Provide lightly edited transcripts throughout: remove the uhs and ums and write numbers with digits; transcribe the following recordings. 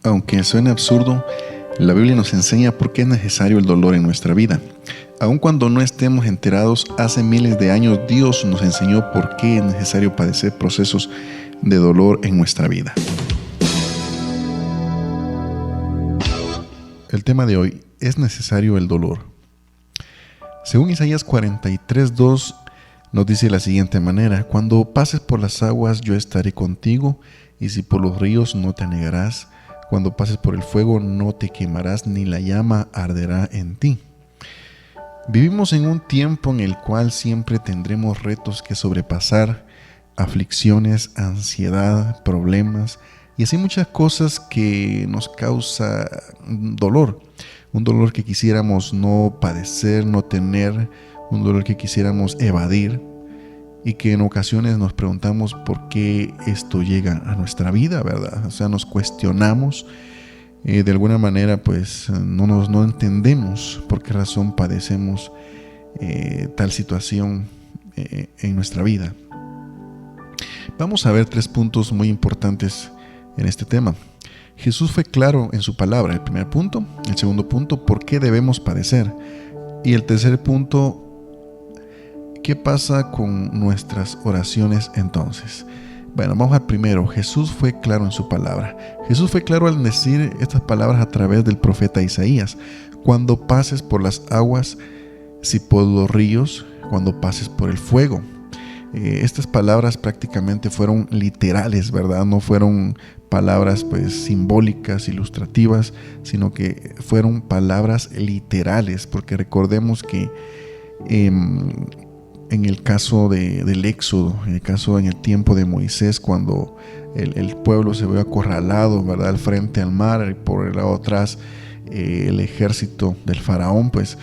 Aunque suene absurdo, la Biblia nos enseña por qué es necesario el dolor en nuestra vida. Aun cuando no estemos enterados, hace miles de años Dios nos enseñó por qué es necesario padecer procesos de dolor en nuestra vida. El tema de hoy es necesario el dolor. Según Isaías 43:2 nos dice de la siguiente manera: cuando pases por las aguas yo estaré contigo, y si por los ríos no te anegarás. Cuando pases por el fuego no te quemarás, ni la llama arderá en ti. Vivimos en un tiempo en el cual siempre tendremos retos que sobrepasar, aflicciones, ansiedad, problemas y así muchas cosas que nos causa dolor. Un dolor que quisiéramos no padecer, no tener, un dolor que quisiéramos evadir y que en ocasiones nos preguntamos por qué esto llega a nuestra vida, ¿verdad? O sea, nos cuestionamos. De alguna manera pues no entendemos por qué razón padecemos tal situación en nuestra vida. Vamos a ver 3 puntos muy importantes en este tema. Jesús fue claro en su palabra, el primer punto. El segundo punto, ¿por qué debemos padecer? Y el tercer punto, ¿qué pasa con nuestras oraciones entonces? Bueno, vamos al primero. Jesús fue claro en su palabra. Jesús fue claro al decir estas palabras a través del profeta Isaías: cuando pases por las aguas, si por los ríos, cuando pases por el fuego. Estas palabras prácticamente fueron literales, ¿verdad? No fueron palabras pues simbólicas, ilustrativas, sino que fueron palabras literales, porque recordemos que en el caso del Éxodo, en el tiempo de Moisés, cuando el pueblo se ve acorralado, ¿verdad?, al frente al mar, y por el lado atrás el ejército del faraón, pues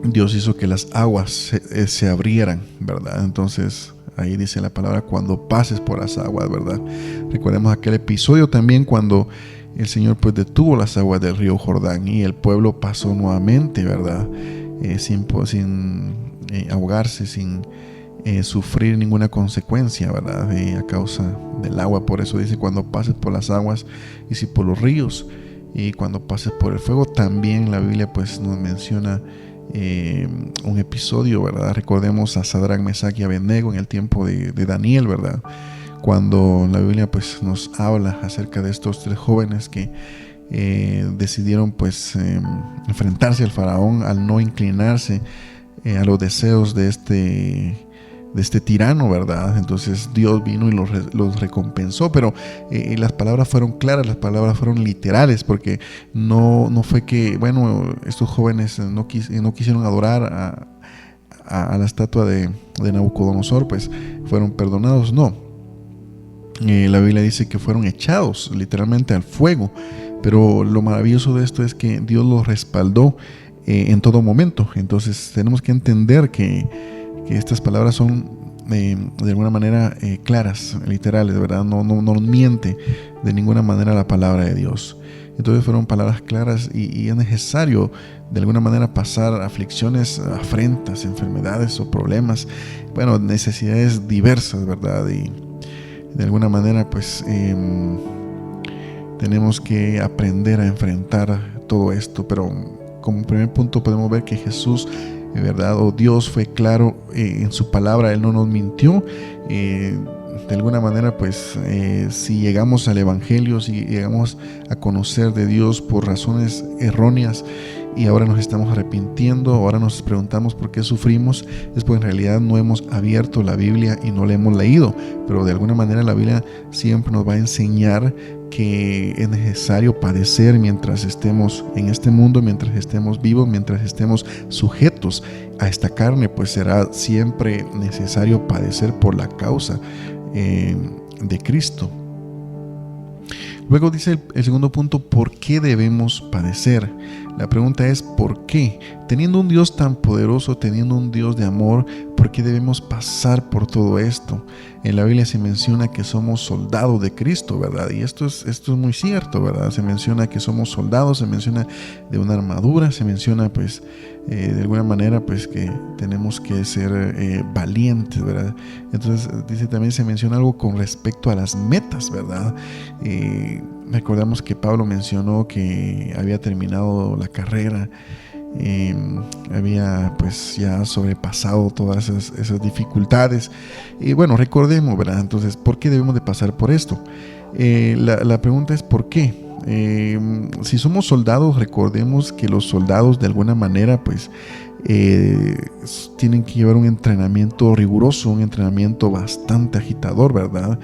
Dios hizo que las aguas se abrieran, ¿verdad? Entonces ahí dice la palabra: cuando pases por las aguas, ¿verdad? Recordemos aquel episodio también cuando el Señor pues detuvo las aguas del río Jordán y el pueblo pasó nuevamente, ¿verdad? Sin ahogarse, sin sufrir ninguna consecuencia, ¿verdad? A causa del agua. Por eso dice: cuando pases por las aguas, y si por los ríos, y cuando pases por el fuego. También la Biblia pues nos menciona un episodio, ¿verdad? Recordemos a Sadrach, Mesach y Abednego en el tiempo de Daniel, ¿verdad? Cuando la Biblia pues nos habla acerca de estos 3 jóvenes que decidieron pues enfrentarse al faraón al no inclinarse a los deseos de este tirano, ¿verdad? Entonces Dios vino y los recompensó, pero las palabras fueron claras, las palabras fueron literales, porque no fue que, bueno, estos jóvenes no quisieron adorar a la estatua de Nabucodonosor, pues fueron perdonados. No, la Biblia dice que fueron echados literalmente al fuego, pero lo maravilloso de esto es que Dios los respaldó en todo momento. Entonces tenemos que entender que estas palabras son de alguna manera claras, literales, ¿verdad? No miente de ninguna manera la palabra de Dios. Entonces fueron palabras claras y es necesario de alguna manera pasar aflicciones, afrentas, enfermedades o problemas, bueno, necesidades diversas, ¿verdad? Y de alguna manera pues tenemos que aprender a enfrentar todo esto. Pero como primer punto podemos ver que Jesús, ¿verdad?, o Dios fue claro en su palabra. Él no nos mintió. De alguna manera pues si llegamos al evangelio, si llegamos a conocer de Dios por razones erróneas y ahora nos estamos arrepintiendo, ahora nos preguntamos por qué sufrimos, es porque en realidad no hemos abierto la Biblia y no la hemos leído. Pero de alguna manera la Biblia siempre nos va a enseñar que es necesario padecer mientras estemos en este mundo, mientras estemos vivos, mientras estemos sujetos a esta carne, pues será siempre necesario padecer por la causa de Cristo. Luego dice el segundo punto: ¿por qué debemos padecer? La pregunta es ¿por qué? Teniendo un Dios tan poderoso, teniendo un Dios de amor, ¿por ¿Por qué debemos pasar por todo esto? En la Biblia se menciona que somos soldados de Cristo, ¿verdad? Y esto es muy cierto, ¿verdad? Se menciona que somos soldados, se menciona de una armadura, se menciona pues de alguna manera pues que tenemos que ser valientes, ¿verdad? Entonces también se menciona algo con respecto a las metas, ¿verdad? Recordamos que Pablo mencionó que había terminado la carrera, había pues ya sobrepasado todas esas dificultades. Y bueno, recordemos, ¿verdad? Entonces, ¿por qué debemos de pasar por esto? La pregunta es ¿por qué? Si somos soldados, recordemos que los soldados de alguna manera pues tienen que llevar un entrenamiento riguroso, un entrenamiento bastante agitador, ¿verdad?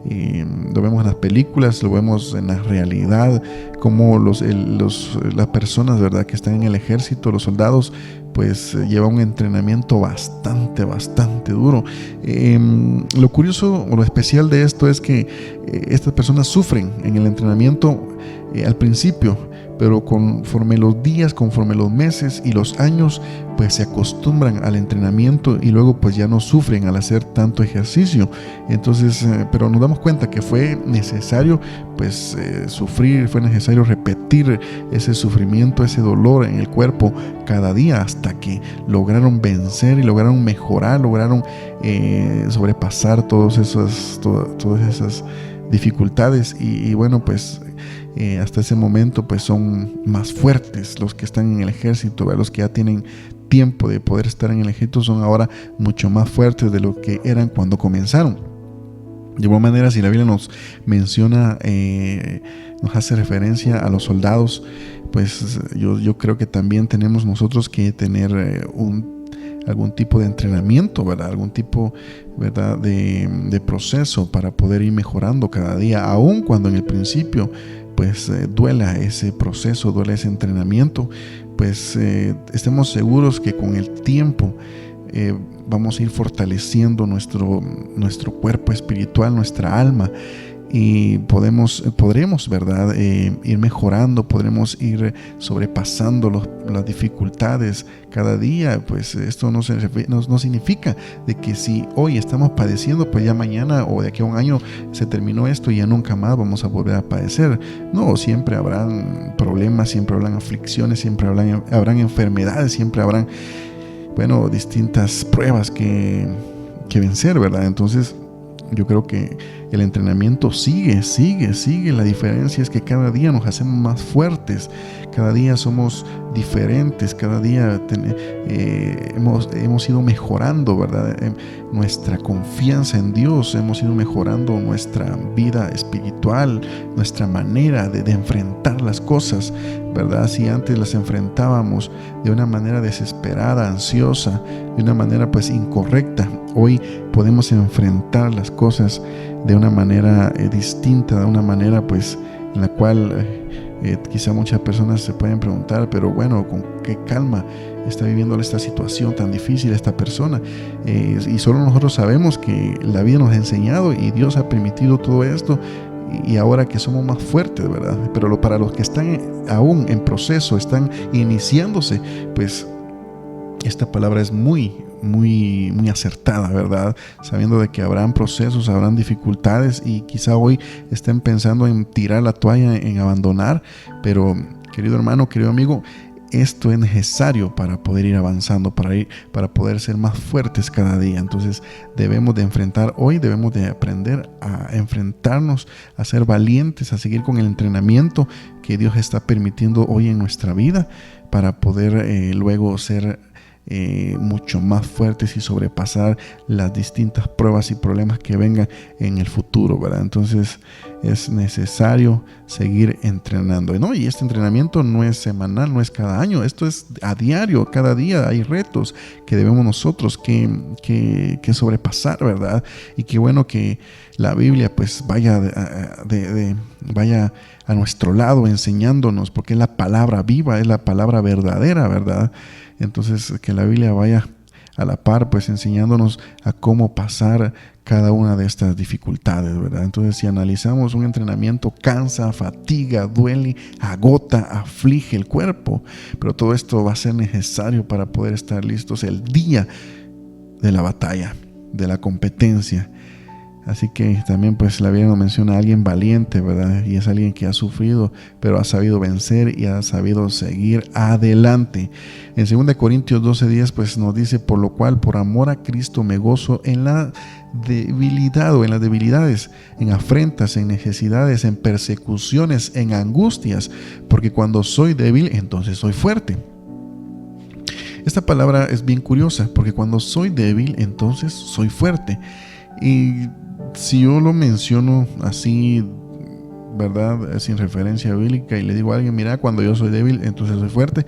Lo vemos en las películas, lo vemos en la realidad, como las personas, ¿verdad?, que están en el ejército, los soldados, pues llevan un entrenamiento bastante duro. Lo curioso o lo especial de esto es que estas personas sufren en el entrenamiento al principio, pero conforme los días, conforme los meses y los años, pues se acostumbran al entrenamiento y luego pues ya no sufren al hacer tanto ejercicio. Entonces, pero nos damos cuenta que fue necesario pues sufrir, fue necesario repetir ese sufrimiento, ese dolor en el cuerpo cada día hasta que lograron vencer y lograron mejorar, lograron sobrepasar todas esas dificultades y bueno, pues hasta ese momento pues son más fuertes los que están en el ejército, ¿verdad? Los que ya tienen tiempo de poder estar en el ejército son ahora mucho más fuertes de lo que eran cuando comenzaron. De igual manera, si la Biblia nos menciona, nos hace referencia a los soldados, pues yo creo que también tenemos nosotros que tener algún tipo de entrenamiento, ¿verdad? Algún tipo, ¿verdad?, de proceso para poder ir mejorando cada día, aun cuando en el principio pues duela ese proceso, duela ese entrenamiento, pues estemos seguros que con el tiempo vamos a ir fortaleciendo nuestro cuerpo espiritual, nuestra alma, y podremos, ¿verdad?, ir mejorando, podremos ir sobrepasando las dificultades cada día. Pues esto no significa de que si hoy estamos padeciendo, pues ya mañana o de aquí a un año se terminó esto y ya nunca más vamos a volver a padecer. No, siempre habrán problemas, siempre habrán aflicciones, siempre habrán enfermedades, siempre habrán, bueno, distintas pruebas que vencer, ¿verdad? Entonces yo creo que el entrenamiento sigue. La diferencia es que cada día nos hacemos más fuertes, cada día somos diferentes, cada día hemos ido mejorando, ¿verdad? Nuestra confianza en Dios, hemos ido mejorando nuestra vida espiritual, nuestra manera de enfrentar las cosas, ¿verdad? Si antes las enfrentábamos de una manera desesperada, ansiosa, de una manera pues incorrecta, hoy podemos enfrentar las cosas de una manera distinta, de una manera pues en la cual quizá muchas personas se pueden preguntar, pero bueno, ¿con qué calma está viviendo esta situación tan difícil esta persona? Y solo nosotros sabemos que la vida nos ha enseñado y Dios ha permitido todo esto, y ahora que somos más fuertes, ¿verdad? Pero para los que están aún en proceso, están iniciándose, pues esta palabra es muy acertada, ¿verdad? Sabiendo de que habrán procesos, habrán dificultades y quizá hoy estén pensando en tirar la toalla, en abandonar, pero querido hermano, querido amigo, esto es necesario para poder ir avanzando, para poder ser más fuertes cada día. Entonces debemos de enfrentar hoy, debemos de aprender a enfrentarnos, a ser valientes, a seguir con el entrenamiento que Dios está permitiendo hoy en nuestra vida para poder luego ser mucho más fuertes y sobrepasar las distintas pruebas y problemas que vengan en el futuro, ¿verdad? Entonces es necesario seguir entrenando, ¿no? Y este entrenamiento no es semanal, no es cada año, esto es a diario, cada día hay retos que debemos nosotros que sobrepasar, ¿verdad? Y qué bueno que la Biblia pues vaya a nuestro lado enseñándonos, porque es la palabra viva, es la palabra verdadera, ¿verdad? Entonces que la Biblia vaya a la par pues enseñándonos a cómo pasar cada una de estas dificultades, ¿verdad? Entonces si analizamos, un entrenamiento cansa, fatiga, duele, agota, aflige el cuerpo, pero todo esto va a ser necesario para poder estar listos el día de la batalla, de la competencia. Así que también pues la Biblia nos menciona a alguien valiente, ¿verdad? Y es alguien que ha sufrido, pero ha sabido vencer y ha sabido seguir adelante. En 2 Corintios 12:10 pues nos dice: por lo cual, por amor a Cristo, me gozo en la debilidad o en las debilidades, en afrentas, en necesidades, en persecuciones, en angustias, porque cuando soy débil, entonces soy fuerte. Esta palabra es bien curiosa, porque cuando soy débil, entonces soy fuerte. Y si yo lo menciono así, ¿verdad?, sin referencia bíblica, y le digo a alguien: mira, cuando yo soy débil, entonces soy fuerte,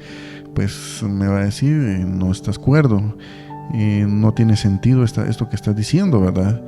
pues me va a decir: no estás cuerdo, no tiene sentido esto que estás diciendo, ¿verdad?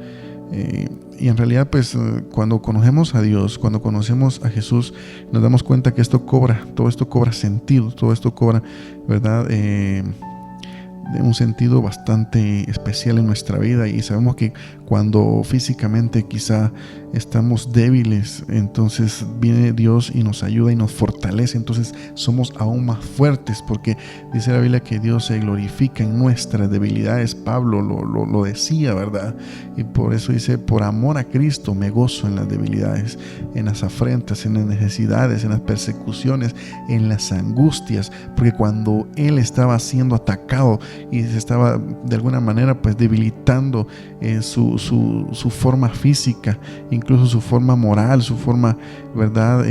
Y en realidad pues cuando conocemos a Dios, cuando conocemos a Jesús, nos damos cuenta que todo esto cobra sentido, todo esto cobra, ¿verdad?, de un sentido bastante especial en nuestra vida. Y sabemos que cuando físicamente quizá estamos débiles, entonces viene Dios y nos ayuda y nos fortalece, entonces somos aún más fuertes, porque dice la Biblia que Dios se glorifica en nuestras debilidades. Pablo lo decía, ¿verdad? Y por eso dice: por amor a Cristo me gozo en las debilidades, en las afrentas, en las necesidades, en las persecuciones, en las angustias, porque cuando él estaba siendo atacado y se estaba de alguna manera pues debilitando su forma física, incluso su forma moral, su forma, ¿verdad?,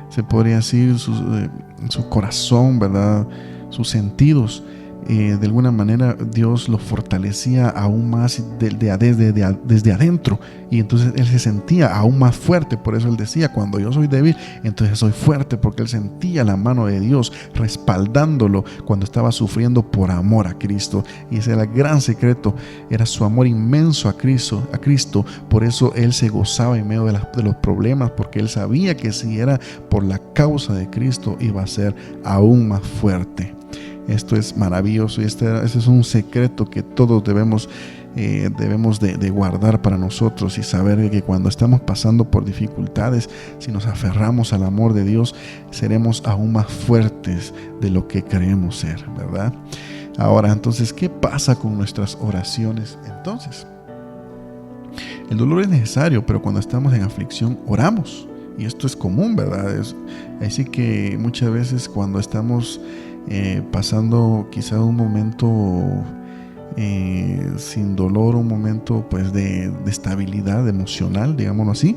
se podría decir su corazón, ¿verdad?, sus sentidos, de alguna manera Dios lo fortalecía aún más desde adentro, y entonces él se sentía aún más fuerte. Por eso él decía: cuando yo soy débil, entonces soy fuerte, porque él sentía la mano de Dios respaldándolo cuando estaba sufriendo por amor a Cristo. Y ese era el gran secreto, era su amor inmenso a Cristo. Por eso él se gozaba en medio de los problemas, porque él sabía que si era por la causa de Cristo, iba a ser aún más fuerte. Esto es maravilloso, y este es un secreto que todos debemos de guardar para nosotros, y saber que cuando estamos pasando por dificultades, si nos aferramos al amor de Dios, seremos aún más fuertes de lo que creemos ser, ¿verdad? Ahora, entonces, ¿qué pasa con nuestras oraciones? Entonces, el dolor es necesario, pero cuando estamos en aflicción, oramos. Y esto es común, ¿verdad? Así que muchas veces cuando estamos pasando quizá un momento sin dolor, un momento pues de estabilidad emocional, digámoslo así,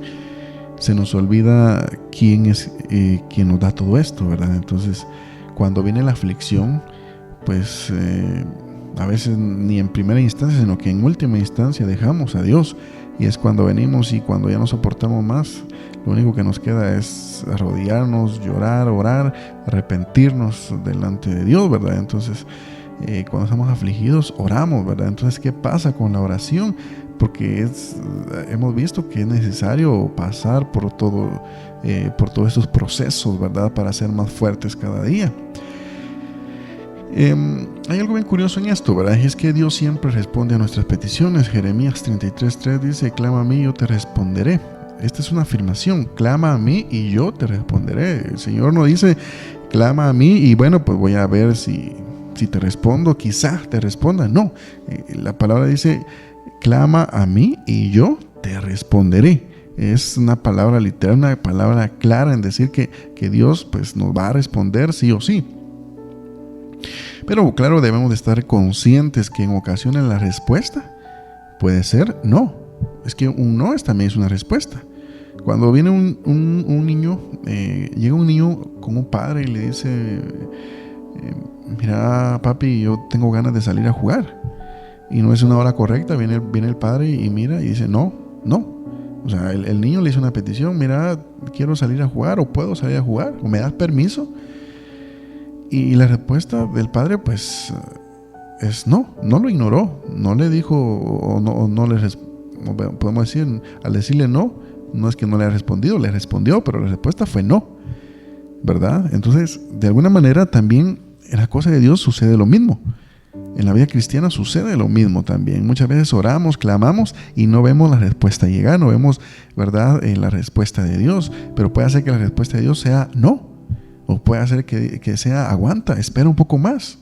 se nos olvida quién es quien nos da todo esto, ¿verdad? Entonces, cuando viene la aflicción, pues a veces ni en primera instancia, sino que en última instancia dejamos a Dios, y es cuando venimos y cuando ya no soportamos más, lo único que nos queda es arrodillarnos, llorar, orar, arrepentirnos delante de Dios, ¿verdad? Entonces, cuando estamos afligidos, oramos, ¿verdad? Entonces, ¿qué pasa con la oración? Porque hemos visto que es necesario pasar por todos estos procesos, ¿verdad?, para ser más fuertes cada día. Hay algo bien curioso en esto, ¿verdad? Es que Dios siempre responde a nuestras peticiones. Jeremías 33:3 dice: clama a mí y yo te responderé. Esta es una afirmación: clama a mí y yo te responderé. El Señor no dice: clama a mí y bueno, pues voy a ver si te respondo, quizá te responda. No, la palabra dice: clama a mí y yo te responderé. Es una palabra literal, una palabra clara en decir que Dios pues nos va a responder sí o sí. Pero claro, debemos de estar conscientes que en ocasiones la respuesta puede ser no. Es que un no también es una respuesta. Cuando viene un niño, llega un niño con un padre y le dice: mira, papi, yo tengo ganas de salir a jugar. Y no es una hora correcta, viene el padre y mira y dice: no. O sea, el niño le hizo una petición: mira, quiero salir a jugar, o puedo salir a jugar, o me das permiso. Y la respuesta del padre pues es no lo ignoró, no le dijo, o no le podemos decir, al decirle no es que no le haya respondido, le respondió, pero la respuesta fue no, ¿verdad? Entonces, de alguna manera también en la cosa de Dios sucede lo mismo. En la vida cristiana sucede lo mismo también. Muchas veces oramos, clamamos y no vemos la respuesta llegar, no vemos, ¿verdad?, la respuesta de Dios. Pero puede ser que la respuesta de Dios sea no, o puede ser que sea aguanta, espera un poco más.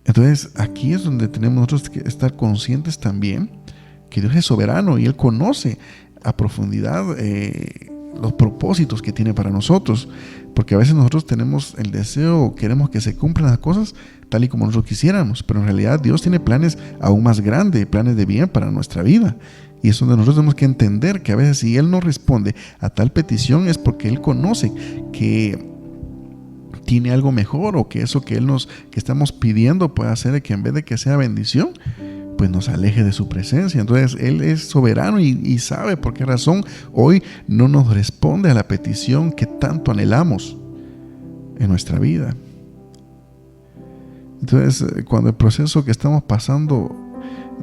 Entonces aquí es donde tenemos nosotros que estar conscientes también que Dios es soberano y Él conoce a profundidad los propósitos que tiene para nosotros, porque a veces nosotros tenemos el deseo, queremos que se cumplan las cosas tal y como nosotros quisiéramos, pero en realidad Dios tiene planes aún más grandes, planes de bien para nuestra vida. Y es donde nosotros tenemos que entender que a veces si Él no responde a tal petición es porque Él conoce que tiene algo mejor, o que eso que estamos pidiendo puede hacer que en vez de que sea bendición, pues nos aleje de su presencia. Entonces Él es soberano y sabe por qué razón hoy no nos responde a la petición que tanto anhelamos en nuestra vida. Entonces, cuando el proceso que estamos pasando,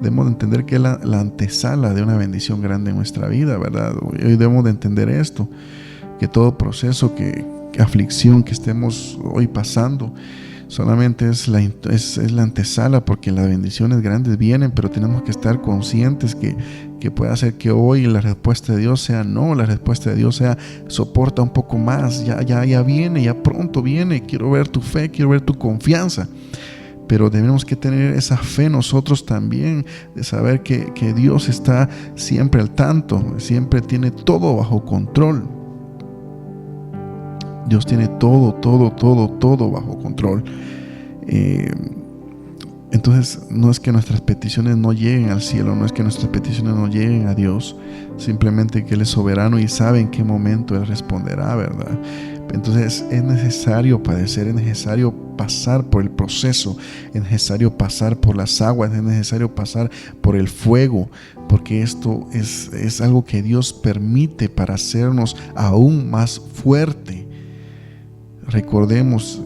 debemos de entender que es la antesala de una bendición grande en nuestra vida, ¿verdad? Hoy debemos de entender esto, que todo proceso, aflicción que estemos hoy pasando, solamente es la antesala, porque las bendiciones grandes vienen, pero tenemos que estar conscientes que puede hacer que hoy la respuesta de Dios sea no, la respuesta de Dios sea soporta un poco más, ya viene, ya pronto viene, quiero ver tu fe, quiero ver tu confianza. Pero tenemos que tener esa fe nosotros también, de saber que Dios está siempre al tanto, siempre tiene todo bajo control. Dios tiene todo bajo control. Entonces no es que nuestras peticiones no lleguen al cielo, no es que nuestras peticiones no lleguen a Dios, simplemente que Él es soberano y sabe en qué momento Él responderá, ¿verdad? Entonces es necesario padecer, es necesario pasar por el proceso, es necesario pasar por las aguas, es necesario pasar por el fuego, porque esto es algo que Dios permite para hacernos aún más fuerte. Recordemos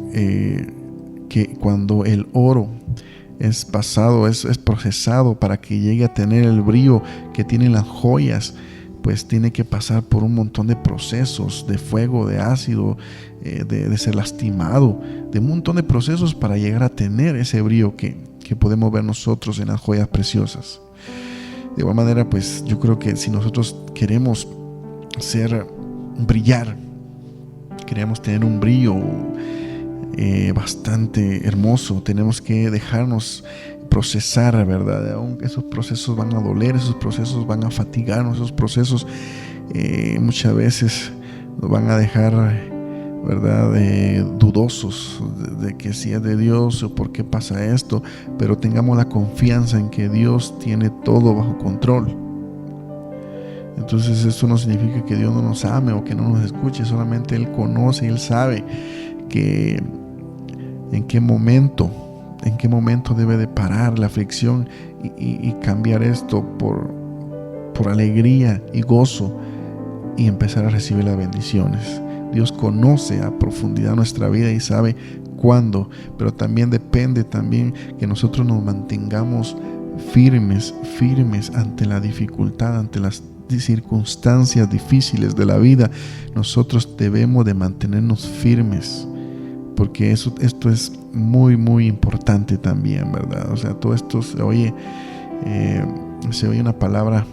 que cuando el oro es pasado, es procesado para que llegue a tener el brillo que tienen las joyas, pues tiene que pasar por un montón de procesos, de fuego, de ácido, de ser lastimado, de un montón de procesos para llegar a tener ese brillo que podemos ver nosotros en las joyas preciosas. De igual manera, pues yo creo que si nosotros queremos brillar, queremos tener un brillo bastante hermoso, tenemos que dejarnos procesar, ¿verdad? Aunque esos procesos van a doler, esos procesos van a fatigarnos, esos procesos muchas veces nos van a dejar, ¿verdad? Dudosos de que si es de Dios o por qué pasa esto, pero tengamos la confianza en que Dios tiene todo bajo control. Entonces esto no significa que Dios no nos ame o que no nos escuche, solamente Él conoce y Él sabe que en qué momento debe de parar la aflicción y cambiar esto por alegría y gozo y empezar a recibir las bendiciones. Dios conoce a profundidad nuestra vida y sabe cuándo, pero también depende que nosotros nos mantengamos firmes ante la dificultad, ante las circunstancias difíciles de la vida. Nosotros debemos de mantenernos firmes, porque esto es muy muy importante también, ¿verdad? O sea, todo esto se oye una palabra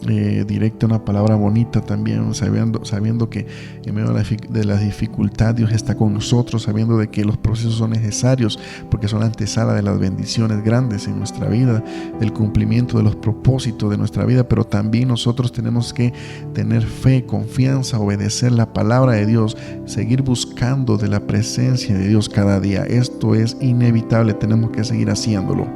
directa, una palabra bonita también, sabiendo que en medio de la dificultad Dios está con nosotros, sabiendo de que los procesos son necesarios porque son la antesala de las bendiciones grandes en nuestra vida, del cumplimiento de los propósitos de nuestra vida. Pero también nosotros tenemos que tener fe, confianza, obedecer la palabra de Dios, seguir buscando de la presencia de Dios cada día. Esto es inevitable, tenemos que seguir haciéndolo.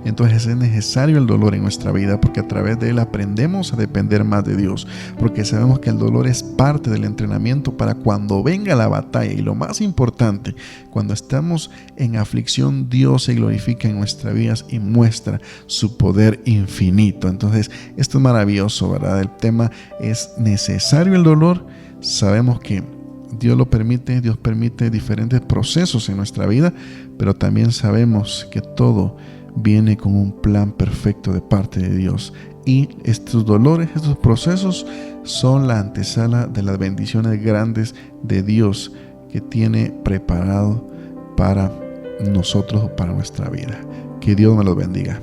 Entonces es necesario el dolor en nuestra vida, porque a través de él aprendemos a depender más de Dios, porque sabemos que el dolor es parte del entrenamiento para cuando venga la batalla. Y lo más importante, cuando estamos en aflicción, Dios se glorifica en nuestras vidas y muestra su poder infinito. Entonces esto es maravilloso, ¿verdad? El tema es necesario el dolor. Sabemos que Dios lo permite, Dios permite diferentes procesos en nuestra vida, pero también sabemos que todo viene con un plan perfecto de parte de Dios. Y estos dolores, estos procesos son la antesala de las bendiciones grandes de Dios que tiene preparado para nosotros, para nuestra vida. Que Dios me los bendiga.